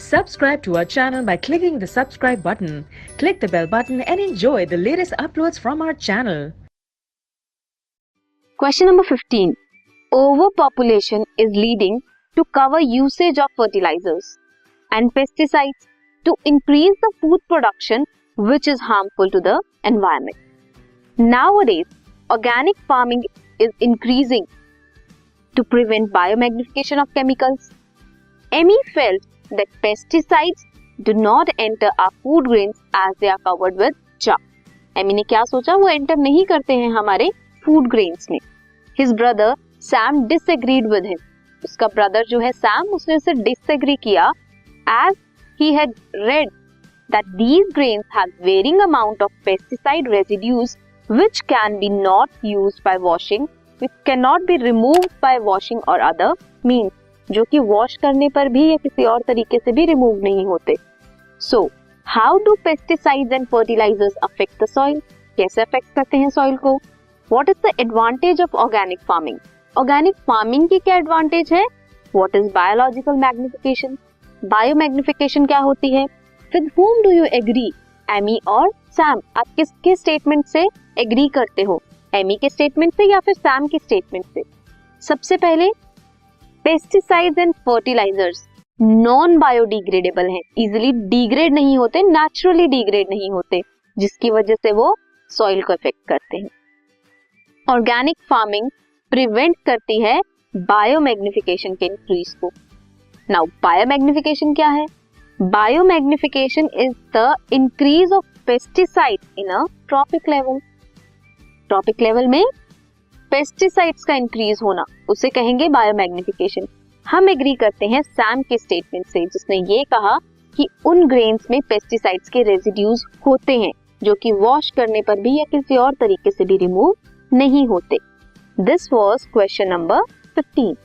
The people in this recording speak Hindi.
Subscribe to our channel by clicking the subscribe button. Click the bell button and enjoy the latest uploads from our channel. Question number 15. Overpopulation is leading to cover usage of fertilizers and pesticides to increase the food production, which is harmful to the environment. Nowadays, organic farming is increasing to prevent biomagnification of chemicals. Emmy felt that pesticides do not enter our food grains as they are covered with chaff. Amy ने क्या सोचा, वो एंटर नहीं करते हैं हमारे फूड ग्रेन्स में. His brother Sam disagreed with him. उसका ब्रदर जो है सैम, उसने उसे डिसएग्री किया as he had read that these grains have varying amount of pesticide residues which can be not used by washing, which cannot be removed by washing or other means, जो कि वॉश करने पर भी या किसी और तरीके से भी रिमूव नहीं होते. So how do pesticides and fertilisers affect the soil? कैसे अफेक्ट करते हैं सॉइल को? What is the advantage of organic farming? Organic farming की क्या एडवांटेज है? What is biological magnification? Biomagnification क्या होती है? With whom do you agree, Amy और सैम? आप किसके स्टेटमेंट से एग्री करते हो, एमी के स्टेटमेंट से या फिर सैम के स्टेटमेंट से? सबसे पहले, pesticides and fertilisers non biodegradable हैं, इजीली डिग्रेड नहीं होते, नेचुरली डिग्रेड नहीं होते, जिसकी वजह से वो सॉइल को इफेक्ट करते हैं. ऑर्गेनिक फार्मिंग प्रिवेंट करती है बायोमैग्निफिकेशन के इंक्रीज को. नाउ बायोमैग्निफिकेशन क्या है? Biomagnification is the increase of pesticide in a trophic level. Trophic level में पेस्टिसाइड्स का इंक्रीज होना, उसे कहेंगे बायोमैग्निफिकेशन. हम एग्री करते हैं सैम के स्टेटमेंट से, जिसने ये कहा कि उन ग्रेन्स में पेस्टिसाइड्स के रेजिड्यूज होते हैं जो कि वॉश करने पर भी या किसी और तरीके से भी रिमूव नहीं होते. This was question number 15.